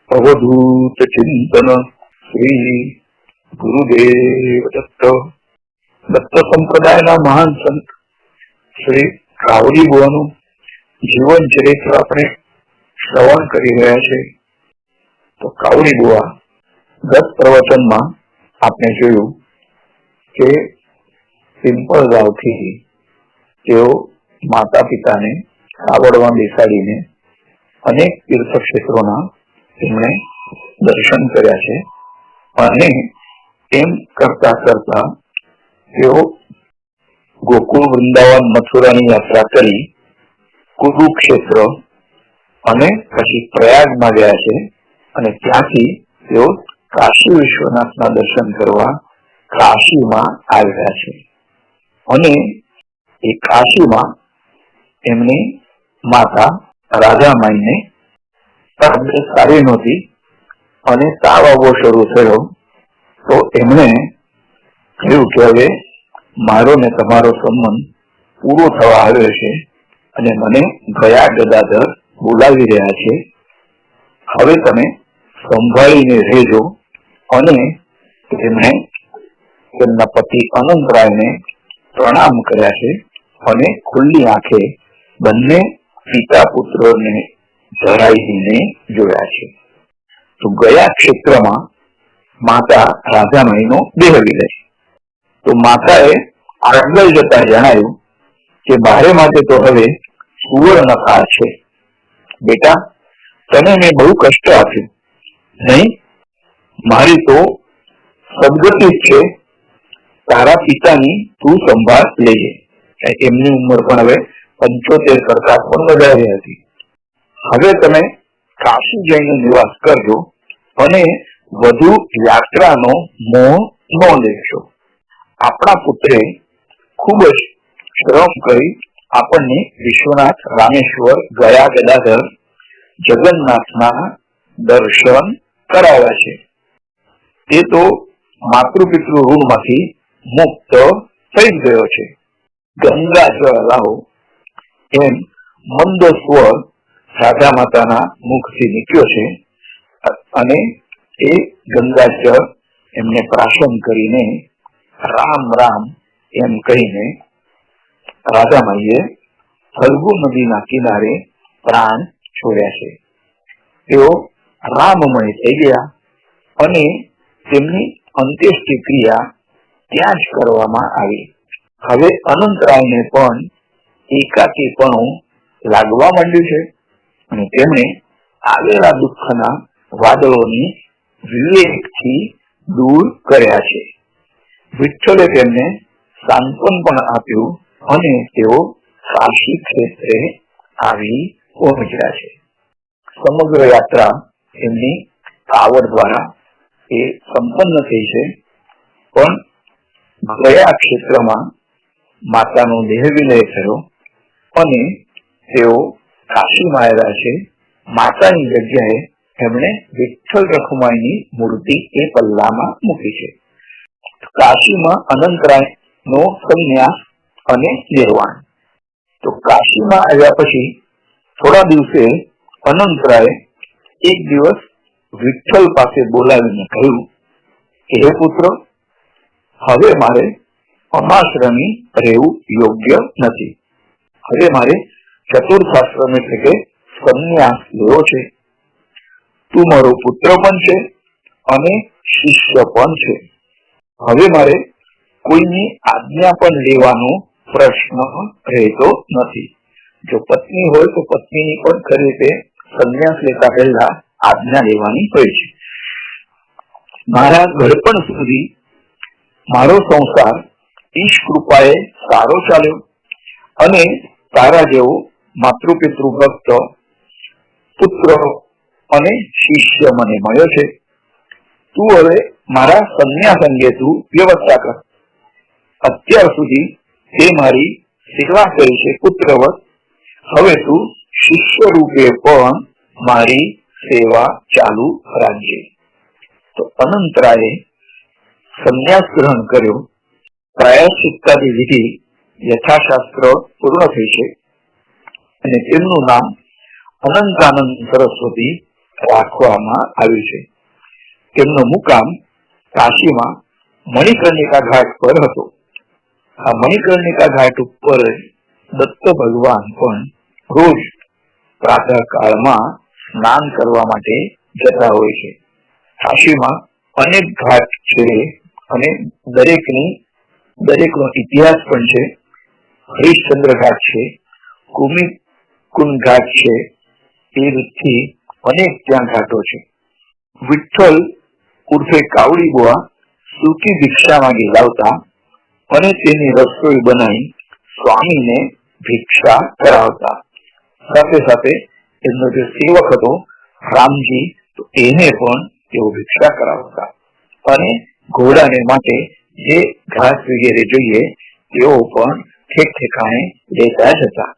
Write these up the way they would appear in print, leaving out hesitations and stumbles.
અવધૂત ચિંતન શ્રી ગુરુદેવ દત્ત. દત્ત સંપ્રદાયના મહાન સંત શ્રી કાવડી બુવાનું જીવન ચરિત્ર આપણે શ્રવણ કરી રહ્યા છે. તો કાવડી બુવા ગત પ્રવચનમાં આપણે જોયું કે પિંપળગાંવથી તેઓ માતા પિતાને કાવડમાં બેસાડીને અનેક તીર્થ ક્ષેત્રોના તેમણે દર્શન કર્યા છે અને એમ કરતા કરતા તેઓ ગોકુળ, વૃંદાવન, મથુરાની યાત્રા કરી કુરુક્ષેત્ર અને પછી પ્રયાગમાં ગયા છે અને ત્યાંથી તેઓ કાશી વિશ્વનાથના દર્શન કરવા કાશીમાં આવ્યા છે. અને એ કાશીમાં એમની માતા રાધામાઈને તબિયત સારી નહોતી અને તાવ આવવો શરૂ થયો. તો એમણે કહ્યું કે હવે મારો ને તમારો સંબંધ પૂરો થવા આવ્યો છે અને મને ગયા ગદાધર બોલાવી રહ્યા છે. હવે તમે સંભાળીને રહેજો. અને તેમણે તેમના પતિ અનંતરાયને પ્રણામ કર્યા છે અને ખુલ્લી આંખે બંને પિતા પુત્રોને જરાઈને જોયા છે. તો ગયા ક્ષેત્રમાં માતા રાધામાઈનો દેહ વિલય. તો માતાએ આગળ જતા જણાવ્યું કે મારે માટે તો હવે સુવર્ણ કાળ છે. બેટા, તને મેં બહુ કષ્ટ આપ્યું નહીં, મારી તો સદગતિ જ છે. તારા પિતાની તું સંભાળ લેજે. એમની ઉંમર પણ હવે 75 કરતા પણ વધારે હતી. હવે તમે કાશી જઈને નિવાસ કરજો અને વધુ યાત્રાનો મોહ ન લેશો. આપણા પુત્રે ખૂબ જ શ્રમ કરી આપણને વિશ્વનાથ, રામેશ્વર, ગયા ગદાધર, જગન્નાથના દર્શન કરાવ્યા છે. તે તો માતૃપિતૃ ઋણમાંથી મુક્ત થઈ ગયો છે. ગંગા જળ લાવો એમ મંદ સ્વર રાધા માતાના મુખથી નીકળ્યો છે અને એ ગંગા જળ એમને પ્રાશન કરીને રામ રામ એમ કહીને રાધામાઈએ ફલ્ગુ નદીના કિનારે પ્રાણ છોડ્યા છે. તેઓ રામમય થઈ ગયા અને તેમની અંત્યેષ્ટિ ક્રિયા ત્યાં જ કરવામાં આવી. હવે અનંતરાયને પણ એકાકીપણું લાગવા માંડ્યું છે અને તેમણે આવેલા દુઃખના વાદળોની વિવેકથી દૂર કર્યા છે. વિઠ્ઠલે તેમને સાંત્વન પણ આપ્યું અને તેઓ કાશી ક્ષેત્રે આવી પહોંચ્યા છે. સમગ્ર યાત્રા એમની કાવડ દ્વારા એ સંપન્ન થઈ છે. પણ ગયા ક્ષેત્રમાં માતાનો દેહ વિલય થયો અને તેઓ કાશીમાં આવ્યા છે. માતાની જગ્યાએ એમણે વિઠ્ઠલ રખુમાઈની મૂર્તિ એ પલ્લામાં મૂકી છે. કાશીમાં અનંતરાય નો સંન્યાસ અને નિર્વાણ. તો કાશીમાં આવ્યા પછી થોડા દિવસે અનંતરાય એક દિવસ વિઠ્ઠલ પાસે બોલાવીને કહ્યું કે હે પુત્ર, હવે મારે અમાશ્રમી રહેવું યોગ્ય નથી. હવે મારે ચતુર્થાશ્રમ એટલે કે સંન્યાસ લેવો છે. તું મારો પુત્ર પણ છે અને શિષ્ય પણ છે. હવે મારે કોઈની આજ્ઞા પણ લેવાનો પ્રશ્ન રહેતો નથી. જો પત્ની હોય તો પત્નીની પણ ખરી રીતે સંન્યાસ લેતા પહેલા આજ્ઞા લેવાની હોય છે. મારા ઘડપણ સુધી મારો સંસાર ઈશ કૃપાએ સારો ચાલ્યો અને તારા જેવો માતૃપિતૃ ભક્ત પુત્ર અને શિષ્ય મને મળ્યો છે. તું હવે મારા સંન્યાસ અંગે તું વ્યવસ્થા કર. અત્યાર સુધી તે મારી સેવા કરી છે પુત્રવત. હવે તું શિષ્ય રૂપે પણ મારી સેવા ચાલુ રાખજે. તો અનંતરાયે સંન્યાસ ગ્રહણ કર્યો. પ્રાયશ્ચિત્તાદી વિધિ યથાશાસ્ત્ર પૂર્ણ થઈ છે અને તેમનું નામ અનંતાનંદ સરસ્વતી રાખવામાં આવ્યું છે. તેમનો મુકામ કાશીમાં મણિકર્ણિકા ઘાટ પર હતો. આ મણિકર્ણિકા ઘાટ ઉપર દત્ત ભગવાન પણ રોજ પ્રાતઃ કાળમાં સ્નાન કરવા માટે જતા હોય છે. કાશીમાં અનેક ઘાટ છે અને દરેકનો ઇતિહાસ પણ છે. હરિશ્ચંદ્ર ઘાટ છે, કુમિકુંડ ઘાટ છે, એ રીતથી અનેક ત્યાં ઘાટો છે. વિઠ્ઠલ ઉર્ફે કાવડી બુઆ સૂકી ભિક્ષા માંગી લાવતા અને તેની રસોઈ બનાવી સ્વામીને ભિક્ષા કરાવતા. સાથે સાથે એમનો જે સેવક હતો રામજી, તો એને પણ તેઓ ભિક્ષા કરાવતા અને ઘોડાને માટે જે ઘાસ વગેરે જોઈએ તેઓ પણ ઠેક ઠેકાણે લેતા જ હતા.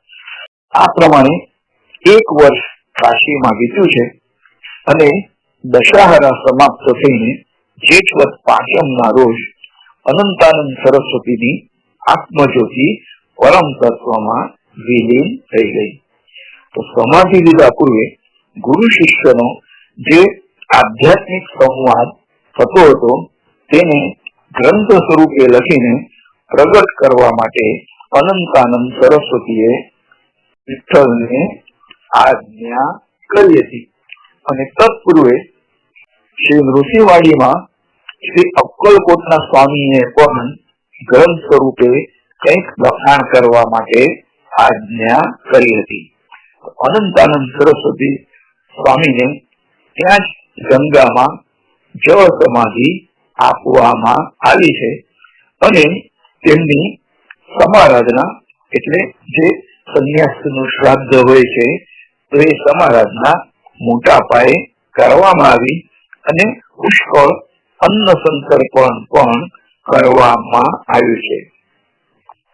આ પ્રમાણે એક વર્ષ કાશીમાં વીત્યું છે અને દશાહરા સમાપ્ત થઈને જેઠવદ પાંચમના રોજ અનંતાનંદ સરસ્વતીની આત્મજ્યોતિ પરમ તત્વમાં વિલીન થઈ ગઈ. તો સમાધિ લીધા પૂર્વે ગુરુ શિષ્યનો જે આધ્યાત્મિક સંવાદ થતો હતો તેને ગ્રંથ સ્વરૂપે લખીને પ્રગટ કરવા માટે અનંતાનંદ સરસ્વતીએ વિઠ્ઠલને આજ્ઞા કરી હતી. અને તત્પૂર્વે શ્રી નૃસિંહવાડીમાં શ્રી અક્કલકોટના સ્વામીએ પણ ગ્રંથ સ્વરૂપે કંઈક લખાણ કરવા માટે આજ્ઞા કરી હતી. અનંતાનંદ સરસ્વતી સ્વામીને ત્યાં જ ગંગામાં જળ સમાધિ આપવામાં આવી છે અને તેમની સમારાધના એટલે જે સંન્યાસનું શ્રાદ્ધ હોય છે તો એ સમારાધના મોટા પાયે કરવામાં આવી અને પુષ્કળ અન્ન સંતર્પણ પણ કરવામાં આવ્યું છે.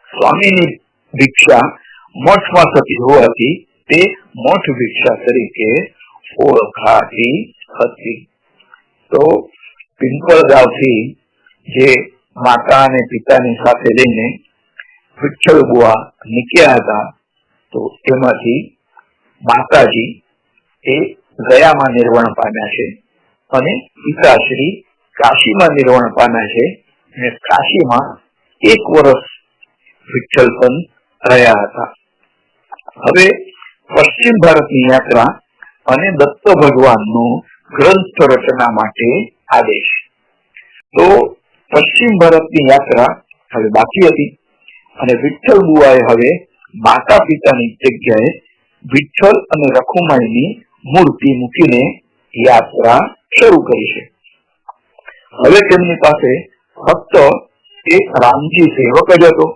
સ્વામીની ભિક્ષા મઠમાં થતી હોવાથી તે મઠ ભિક્ષા તરીકે ઓળખાતી હતી. તો પિંપળગાવથી જે માતા અને પિતાની સાથે લઈને વિઠ્ઠલ બુઆ નીકળ્યા હતા તો તેમાંથી માતાજી એ ગયામાં નિર્વાણ પામ્યા છે અને પિતાશ્રી કાશીમાં નિર્વાણ પામ્યા છે અને કાશીમાં એક વર્ષ વિઠ્ઠલ પણ રહ્યા હતા. હવે પશ્ચિમ ભારતની યાત્રા અને દત્ત ભગવાનનો ગ્રંથ રચના માટે આદેશ. તો પશ્ચિમ ભારતની યાત્રા હવે બાકી હતી અને વિઠ્ઠલ બુઆએ હવે માતા પિતાની જગ્યાએ વિઠ્ઠલ અને રખુમાઈની મૂર્તિ મૂકીને યાત્રા શરૂ કરી છે. હવે તેમની પાસે ફક્ત એક રામજી સેવક જ હતો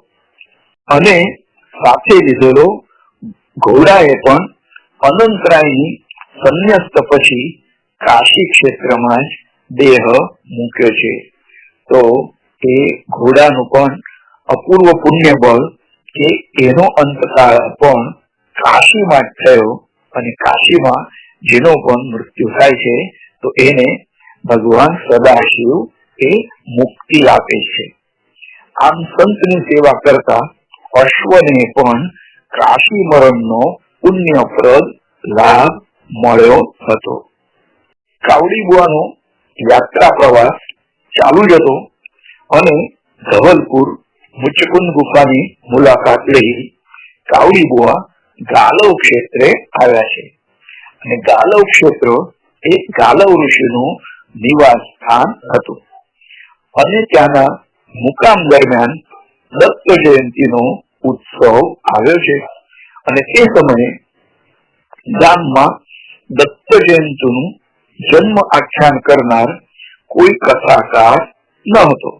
અને સાથે લીધેલો ઘોડાએ પણ અનંતરાયની સંન્યસ્ત પછી કાશી ક્ષેત્રમાં જ દેહ મૂક્યો છે. તો એ ઘોડાનું પણ અપૂર્વ પુણ્ય બળ કે એનો અંતકાળ પણ કાશીમાં જ થયો અને કાશીમાં જેનો પણ મૃત્યુ થાય છે તો એને ભગવાન સદાશિવ એ મુક્તિ આપે છે. આમ સંતની સેવા કરતા અશ્વને પણ કાશી મરણનો પુણ્યપ્રદ લાભ મળ્યો હતો. કાવડી બુઆનો યાત્રા પ્રવાસ ચાલુ જ હતો અને ધવલપુર મુચકુંદ ગુફાની મુલાકાત લઈ કાવડી બુઆ ગાલવ ક્ષેત્રે આવ્યા છે અને ગાલવ ક્ષેત્ર એ ગાલવ ઋષિનું નિવાસ સ્થાન હતું અને ત્યાંના મુકામ દરમિયાન દત્ત જયંતિનો ઉત્સવ આવ્યો છે અને તે સમયે ગામમાં દત્ત જયંતિનું જન્મ આખ્યાન કરનાર કોઈ કથાકાર ન હતો.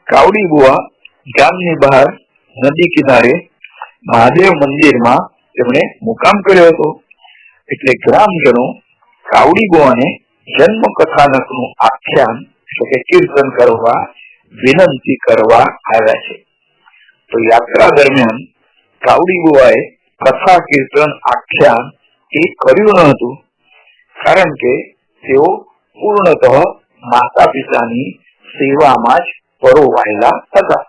કાવડી બુઆ ગામની બહાર નદી કિનારે મહાદેવ મંદિરમાં તેમણે મુકામ કર્યો હતો. એટલે ગ્રામજનો કાવડી બુઆને જન્મ કથાનકનું આખ્યાન એટલે કે કીર્તન કરવા વિનંતી કરવા આવ્યા છે. તો યાત્રા દરમિયાન કાવડી બુઆએ કથા કીર્તન આખ્યાન એ કર્યું ન હતું કારણ કે તેઓ પૂર્ણતઃ માતા પિતાની સેવામાં જ પરોવાયેલા હતા.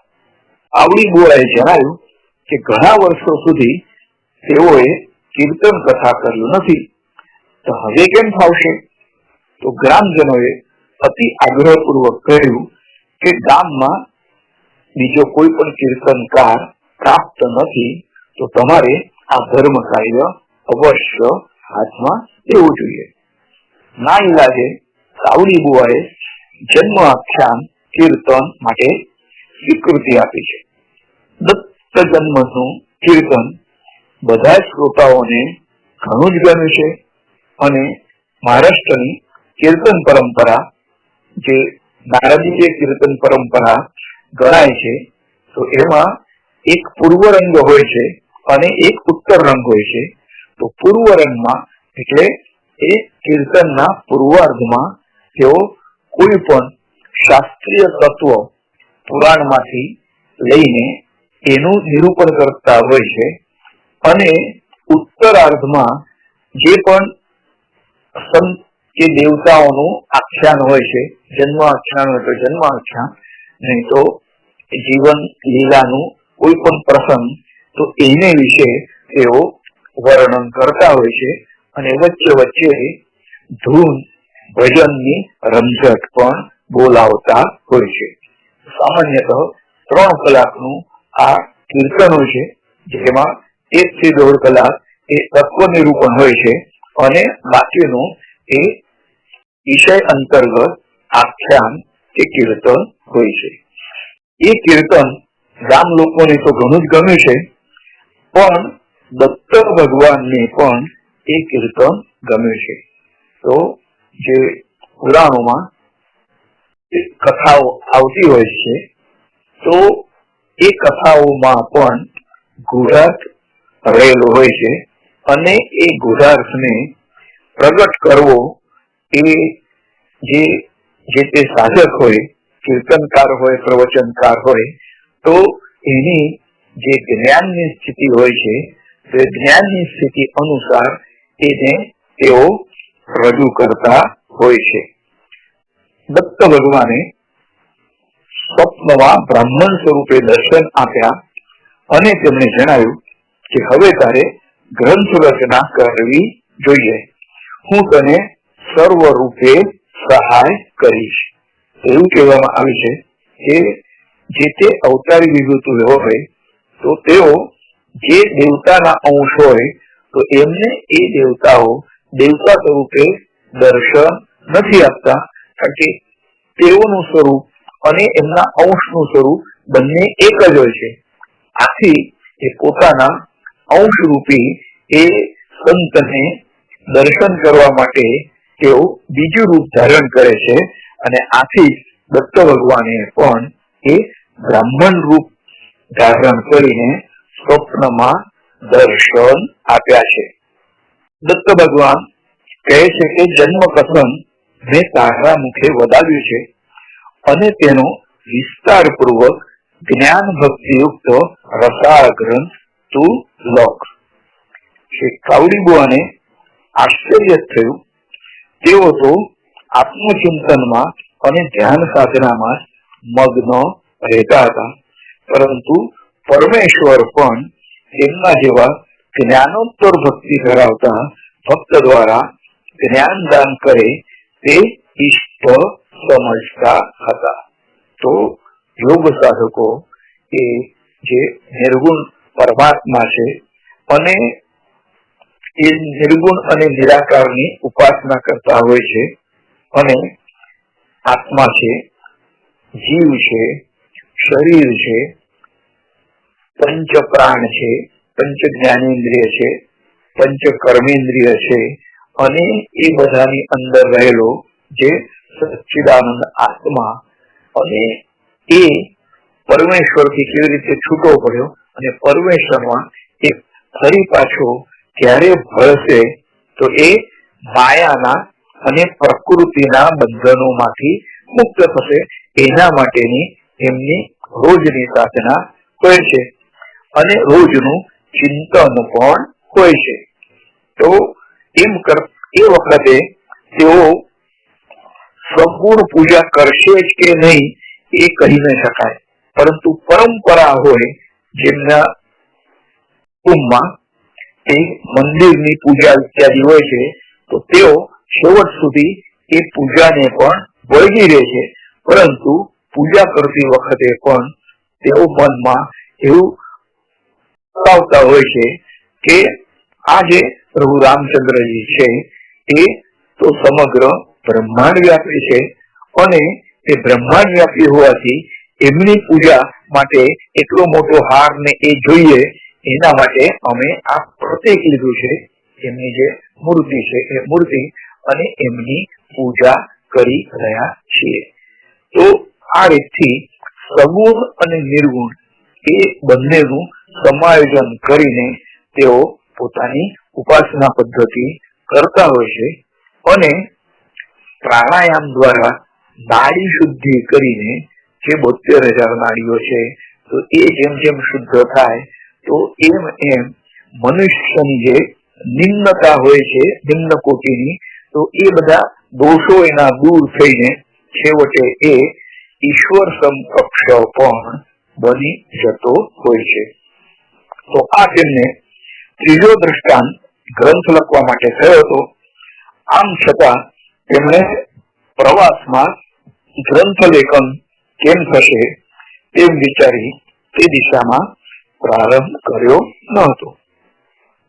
કાવડી બુઆએ જણાવ્યું કે ઘણા વર્ષો સુધી તેઓએ કીર્તન કથા કર્યું નથી તો હવે કેમ ફાવશે? તો ગ્રામજનોએ અતિ આગ્રહપૂર્વક કહ્યું કે ગામમાં બીજો કોઈ પણ કીર્તનકાર પ્રાપ્ત નથી, તો તમારે આ ધર્મ કાર્ય અવશ્ય હાથમાં લેવું જોઈએ. ના ઈલાજે કાવડી બુઆએ જન્મ આખ્યાન કીર્તન માટે સ્વીકૃતિ આપી છે. દત્ત જન્મનું કીર્તન બધા શ્રોતાઓને ઘણું જ ગમ્યું છે અને મહારાષ્ટ્રની કીર્તન પરંપરા જે નારદીય કીર્તન પરંપરા ગણાય છે, તો એમાં એક પૂર્વ રંગ હોય છે અને એક ઉત્તર રંગ હોય છે. તો પૂર્વ રંગમાં એટલે એ કીર્તનના પૂર્વાર્ધમાં તેઓ કોઈ પણ શાસ્ત્રીય તત્વ પુરાણમાંથી લઈને એનું નિરૂપણ કરતા હોય છે અને ઉત્તરાર્ધમાં જે પણ સંત કે દેવતાઓનું આખ્યાન હોય છે, જન્મ આખ્યાન હોય તો જન્મ આખ્યાન, નહીં તો જીવન લીલાનું કોઈ પણ પ્રસંગ, તો એને વિશે તેઓ વર્ણન કરતા હોય છે અને વચ્ચે વચ્ચે ધૂન ભજનની રમઝટ પણ બોલાવતા હોય છે. સામાન્યતઃ 3 કલાકનું આ કીર્તનો છે, જેમાં 1 થી 1.5 કલાક એ તત્વ નિરૂપણ હોય છે અને બાકીનું એ વિષય અંતર્ગત આખ્યાન કે કીર્તન હોય છે. એ કીર્તન ગામ લોકોને તો ઘણું જ ગમ્યું છે, પણ દત્ત ભગવાનને પણ એ કીર્તન ગમ્યું છે. તો જે પુરાણોમાં કથાઓ આવતી હોય છે, તો એ કથાઓમાં પણ ગૂઢાર્થ રહેલો હોય છે અને એ ગૂઢાર્થને પ્રગટ કરવો એ જે તે સાધક હોય, કીર્તનકાર હોય, પ્રવચનકાર હોય, તો એની જે જ્ઞાનની સ્થિતિ હોય છે, તે જ્ઞાનની સ્થિતિ અનુસાર એને તેઓ રજૂ કરતા હોય છે. દત્ત ભગવાને સ્વપ્નમાં બ્રાહ્મણ સ્વરૂપે દર્શન આપ્યા અને તેમણે જણાવ્યું કે હવે તારે ગ્રંથ રચના કરવી જોઈએ, હું તને સર્વ રૂપે સહાય કરીશ. એવું કહેવામાં આવે છે કે જે તે અવતારી વિભૂતિ હોય તો તેઓ જે દેવતાના અંશ હોય તો એમને એ દેવતાઓ દેવતા સ્વરૂપે દર્શન નથી આપતા, કારણ કે તેઓનું સ્વરૂપ અને એમના અંશનું સ્વરૂપ બંને એક જ હોય છે. આથી એ પોતાના અંશ રૂપી એ સંતને દર્શન કરવા માટે તેઓ બીજું રૂપ ધારણ કરે છે અને આથી દત્ત ભગવાને પણ એ બ્રાહ્મણ રૂપ ધારણ કરીને સ્વપ્નમાં દર્શન આપ્યા છે. દત્ત ભગવાન કહે છે કે જન્મ પ્રસંગ મેં તારા મુખે વધાવ્યું છે અને તેનો વિસ્તાર પૂર્વક જ્ઞાન ભક્તિયુક્ત રસાળ ગ્રંથ તું લખ. કાવડી બુઆને આશ્ચર્ય થયું. તેઓ તો આત્મચિંતનમાં અને ધ્યાન સાધનામાં મગ્ન રહેતા હતા, પરંતુ પરમેશ્વર પણ તેમના જેવા જ્ઞાનોત્તર ભક્તિ ધરાવતા ભક્ત દ્વારા જ્ઞાન દાન કરે તે ઈષ્ટ સમજતા હતા. તો યોગ સાધકો એ જે નિર્ગુણ પરમાત્મા છે અને એ નિર્ગુણ અને નિરાકારની ઉપાસના કરતા હોય છે અને આત્મા છે, જીવ છે, શરીર છે, પંચ પ્રાણ છે, પંચ જ્ઞાનેન્દ્રિય છે, પંચ કર્મેન્દ્રિય છે અને એ બધાની અંદર રહેલો જે સચ્ચિદાનંદ આત્મા અને એ પરમેશ્વરથી કેવી રીતે છૂટો પડ્યો અને પરમેશ્વરમાં એ ફરી પાછો ક્યારે ભળશે, તો એ માયાના અને પ્રકૃતિના બંધનોમાંથી મુક્ત થશે. એના માટેની એમની રોજની સાધના હોય છે અને રોજનું ચિંતન પણ હોય છે. તો એ વખતે તેઓ સંપૂર્ણ પૂજા કરશે જ કે નહીં એ કહી ન શકાય, પરંતુ પરંપરા હોય જેમના કુટુંબમાં એ મંદિરની પૂજા ઇત્યાદિ હોય છે, તો તેઓ છેવટ સુધી એ પૂજાને પણ વળગી રહે છે, પરંતુ પૂજા કરતી વખતે પણ તેઓ મનમાં એવું આવતા હોય છે કે આ જે પ્રભુ રામચંદ્રજી છે એ તો સમગ્ર બ્રહ્માંડ વ્યાપી છે, અને એ બ્રહ્માંડ વ્યાપી હોવાથી એમની પૂજા માટે એટલો મોટો હાર ને એ જોઈએ, એના માટે અમે આ પ્રતીક લીધું છે, એમની જે મૂર્તિ છે એ મૂર્તિ, અને એમની પૂજા કરી રહ્યા છીએ. તો આ રીતથી સગુણ અને નિર્ગુણ એ બંનેનું સમાયોજન કરીને તેઓ પોતાની ઉપાસના પદ્ધતિ કરતા હોય છે, અને પ્રાણાયામ દ્વારા નાડી શુદ્ધિ કરીને જે 72,000 નાડીઓ છે, તો એ જેમ જેમ શુદ્ધ થાય તો એમ એમ મનુષ્યની જે નિમ્નતા હોય છે, નિમ્ન કોટીની, તો એ બધા દોષો એના દૂર થઈને છેવટે એ ઈશ્વર સમકક્ષ પણ બની જતો હોય છે. તો આ તેમને ત્રીજો દ્રષ્ટાંત ગ્રંથ લખવા માટે થયો હતો. આમ છતાં તેમણે પ્રવાસમાં ગ્રંથ લેખન કેમ થશે તેમ વિચારી તે દિશામાં પ્રારંભ કર્યો ન હતો.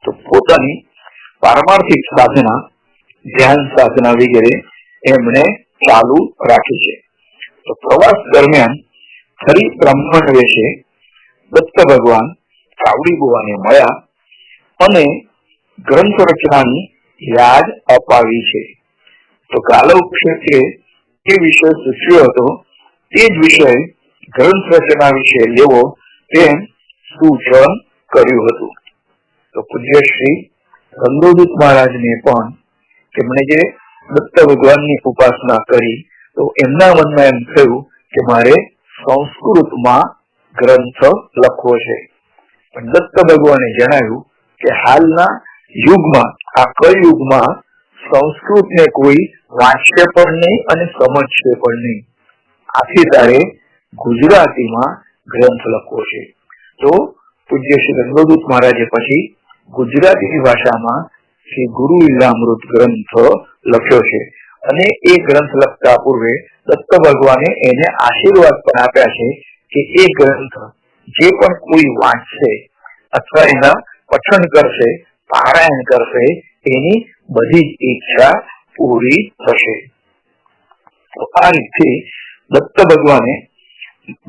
તો પોતાની પારમાર્થિક સાધના, ધ્યાન સાધના વગેરે એમણે ચાલુ રાખી છે. તો પ્રવાસ દરમિયાન ફરી બ્રાહ્મણ વેશે દત્ત ભગવાન કાવડી બુવાને મળ્યા અને ગ્રંથ રચનાની યાદ અપાવી છે. તો ગાલવ ક્ષેત્રે જે વિષય સૂચવ્યો હતો તે જ વિષય ગ્રંથ રચના વિશે લેવો તેમ સૂચન કર્યું હતું. તો પૂજ્ય શ્રી રંગોદૂત મહારાજને પણ તેમણે જે દત્ત ભગવાનની ઉપાસના કરી, તો એમના મનમાં એમ થયું કે મારે સંસ્કૃતમાં ગ્રંથ લખવો છે. પણ દત્ત ભગવાને જણાવ્યું કે હાલના યુગમાં, આ કળયુગમાં સંસ્કૃતને કોઈ વાંચશે પણ નહીં અને સમજશે પણ નહીં. આથી તારે ગુજરાતીમાં ગ્રંથ લખવો છે. તો પૂજ્ય શ્રી રંગોદૂત મહારાજે પછી ગુજરાતી ભાષામાં શ્રી ગુરુ લીલામૃત ગ્રંથ લખ્યો છે, અને એ ગ્રંથ લખતા પૂર્વે દત્ત ભગવાને એને આશીર્વાદ પણ આપ્યા છે કે એ ગ્રંથ જે પણ કોઈ વાંચશે અથવા એના પઠન કરશે, પારાયણ કરશે, એની બધી જ ઈચ્છા પૂરી થશે. તો આ રીતે દત્ત ભગવાને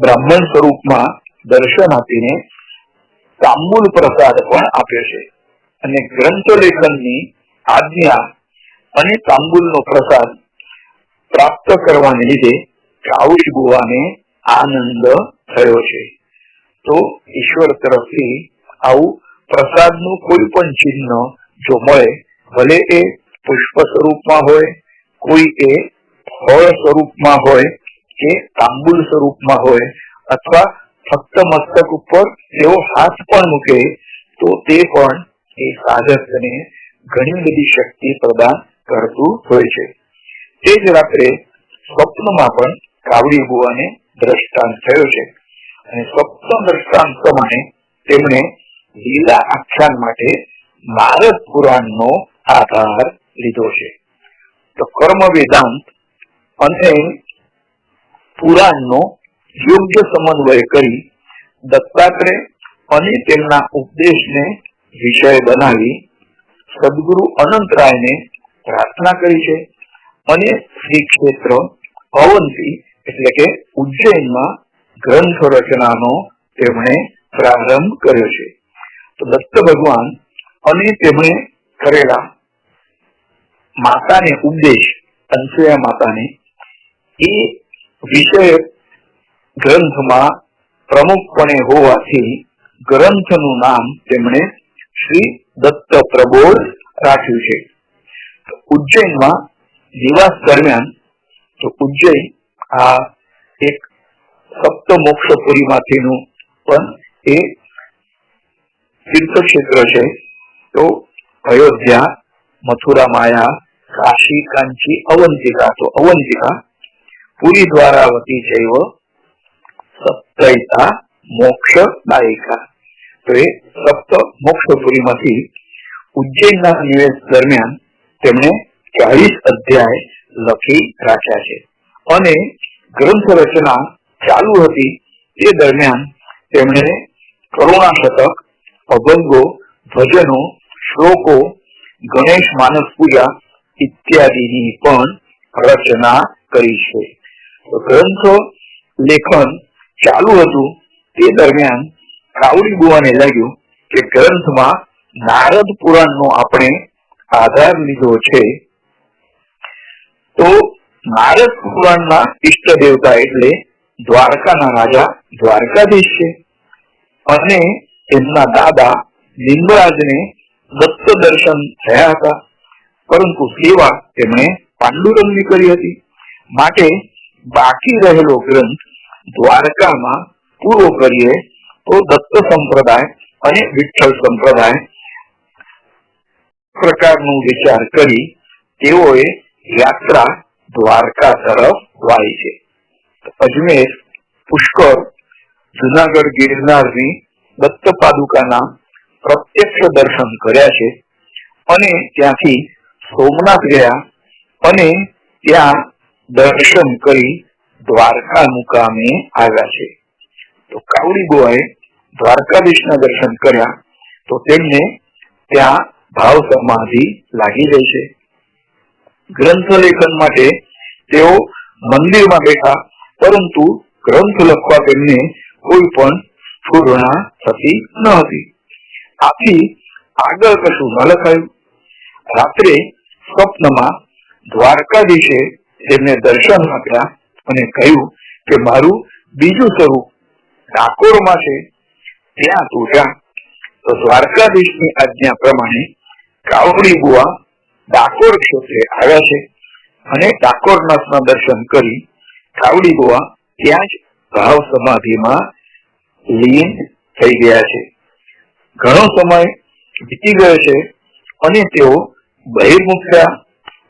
બ્રાહ્મણ સ્વરૂપમાં દર્શન આપીને તાંબુલ પ્રસાદ પણ આપ્યો છે, અને ગ્રંથ લેખનની આજ્ઞા અને તાંબુલનો પ્રસાદ પ્રાપ્ત કરવાને લીધે કાવડી બુવાને આનંદ થયો છે. તો ઈશ્વર તરફથી આવું પ્રસાદનું કોઈ પણ ચિહ્ન જો મળે, ભલે એ પુષ્પ સ્વરૂપમાં હોય, કોઈ એ ફળ સ્વરૂપમાં હોય કે તાંબુલ સ્વરૂપમાં હોય, અથવા ફક્ત મસ્તક ઉપર એવો હાથ પણ મૂકે, તો તે પણ એ સાધકને ઘણી બધી શક્તિ પ્રદાન કરતું હોય છે. તે જ રાત્રે સ્વપ્નમાં પણ કાવડી બુવાને દ્રષ્ટાંત થયો છે, અને સ્વપ્ન દ્રષ્ટાંત પ્રમાણે તેમણે લીલા આખ્યાન માટે નારદ પુરાણનો આધાર લીધો છે. તો કર્મ વેદાંત અને પુરાણનો યોગ્ય સમન્વય કરી દત્તાત્રેય અને તેમના ઉપદેશને વિષય બનાવી સદગુરુ અનંતરાયને પ્રાર્થના કરી છે, અને શ્રી ક્ષેત્ર અવંતી એટલે કે ઉજ્જૈનમાં ગ્રંથ રચનાનો તેમણે પ્રારંભ કર્યો છે. તો દત્ત ભગવાન અને તેમણે કરેલા માતાને ઉપદેશ, અનસૂયા માતાને, એ વિષય ગ્રંથમાં પ્રમુખપણે હોવાથી ગ્રંથનું નામ તેમણે શ્રી દત્ત પ્રબોધ રાખ્યું છે. ઉજ્જૈનમાં નિવાસ દરમિયાન, તો ઉજ્જૈન આ એક સપ્ત મોક્ષપુરીમાંથીનું પણ એ તીર્થક્ષેત્ર છે. તો અયોધ્યા, મથુરા, માયા, કાશી, કાંચી, અવંતિકા, તો અવંતિકા પુરી દ્વારાવતી ચૈવ સપ્તૈતા મોક્ષદાયિકા, તો એ સપ્ત મોક્ષપુરીમાંથી ઉજ્જૈનના નિવેશ દરમિયાન તેમણે 40 અધ્યાય લખી રાખ્યા છે અને ગ્રંથ રચના ચાલુ હતી તે દરમિયાન તેમણે કરુણા શતક, અભંગો, ભજનો, શ્લોકો, ગણેશ માનસ પૂજા ઇત્યાદિની પણ રચના કરી છે. ગ્રંથ લેખન ચાલુ હતું તે દરમિયાન કાવડી બુવાને લાગ્યું કે ગ્રંથમાં નારદ પુરાણનો આપણે આધાર લીધો છે, તો નારદ પુરાણના ઈષ્ટ દેવતા એટલે દ્વારકાના રાજા દ્વારકાધીશ છે અને એમના દાદા લિંગરાજને દત્ત દર્શન થયા હતા, પરંતુ સેવા તેમણે પાંડુરંગની કરી હતી. માટે બાકી રહેલો ગ્રંથ દ્વારકામાં પૂરો કરીએ તો દત્ત સંપ્રદાય અને વિઠ્ઠલ સંપ્રદાય પ્રકારનું વિચાર કરી તેઓએ યાત્રા દ્વારકા તરફ વાળી છે. અજમેર, પુષ્કર, જુનાગઢ ગિરનારની દત્ત પાદુકાના પ્રત્યક્ષ દર્શન કર્યા છે અને ત્યાંથી સોમનાથ ગયા અને ત્યાં દર્શન કરી દ્વારકા મુકામે આવ્યા છે. તો કાવડી બુવાએ દ્વારકાધીશના દર્શન કર્યા તો તેમને ત્યાં ભાવ સમાધિ લાગી ગઈ છે. ગ્રંથ લેખન માટે તેઓ મંદિરમાં બેઠા, પરંતુ ગ્રંથ લખવા તેમને કોઈ પણ સ્ફૂર્ણા થતી ન હતી. આથી આગળ કશું ન લખાયું. રાત્રે સ્વપ્નમાં દ્વારકાધીશે તેમને દર્શન આપ્યા અને કહ્યું કે મારું બીજું સ્વરૂપ ડાકોરમાં છે, ત્યાં તું જા. તો દ્વારકાધીશની આજ્ઞા પ્રમાણે કાવડી બુવા ડાકોર ક્ષેત્રે આવ્યા છે અને ડાકોરનાથના દર્શન કરી કાવડી બુવા ત્યાં જ ભાવ સમાધિમાં લીન થઈ ગયા છે. ઘણો સમય વીતી ગયો છે અને તેઓ બહિર્મુખ થયા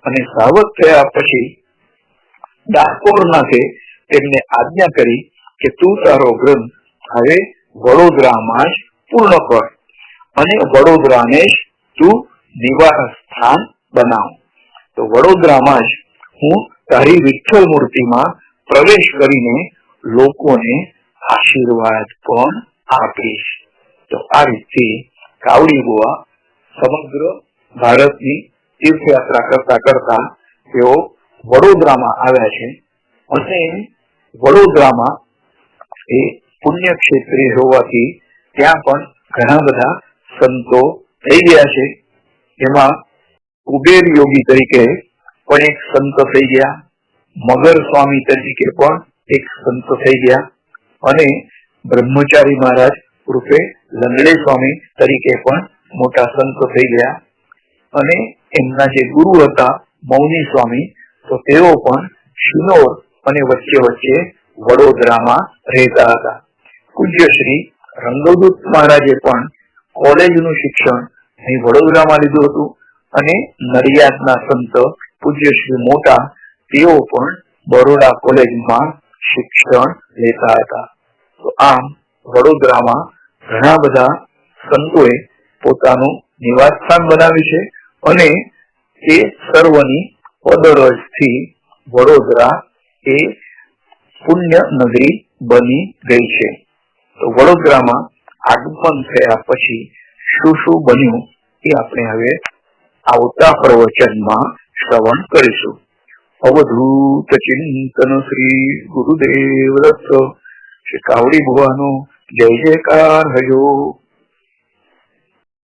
અને સાવધ થયા પછી ડાકોરનાથે તેમને આજ્ઞા કરી કે તું તારો ગ્રંથ હવે વડોદરામાં જ પૂર્ણ કર અને વડોદરાને જ તું નિવાસ સ્થાન બનાવ. તો વડોદરામાં જ હું તારી વિઠ્ઠલ મૂર્તિમાં પ્રવેશ કરીને લોકોને આશીર્વાદ પણ આપીશ. તો આ રીતથી કાવડી બુવા સમગ્ર ભારતની તીર્થયાત્રા કરતા કરતા તેઓ વડોદરામાં આવ્યા છે અને વડોદરામાં એ પુણ્ય ક્ષેત્રી હોવાથી ત્યાં પણ ઘણા બધા સંતો થઈ ગયા છે. એમાં કુબેર યોગી તરીકે પણ એક સંત થઈ ગયા, મગર સ્વામી તરીકે પણ એક સંત થઈ ગયા અને બ્રહ્મચારી મહારાજ રૂપે લંગડે સ્વામી તરીકે પણ મોટા સંત થઈ ગયા અને એમના જે ગુરુ હતા મૌની સ્વામી, તો તેઓ પણ શિનોર અને વચ્ચે વચ્ચે વડોદરામાં રહેતા હતા. પૂજ્ય શ્રી રંગદૂત મહારાજે પણ કોલેજનું શિક્ષણ અહીં વડોદરામાં લીધું હતું અને નડિયાદના સંત પૂજ્ય શ્રી મોટા તેઓ પણ બરોડા કોલેજમાં શિક્ષણ લેતા હતા. તો આમ વડોદરામાં ઘણા બધા સંતોએ પોતાનું નિવાસ સ્થાન બનાવ્યું છે અને એ સર્વની પદરજથી વડોદરા એ પુણ્ય નગરી બની ગઈ છે. તો વડોદરામાં આગમન થયા પછી શું શું બન્યું એ આપણે હવે આવતા પ્રવચનમાં શ્રવણ કરીશું. અવધૂત ચિંતન શ્રી ગુરુદેવ દત્ત. શ્રી કાવડી ભુવાનો જય જયકાર હજો.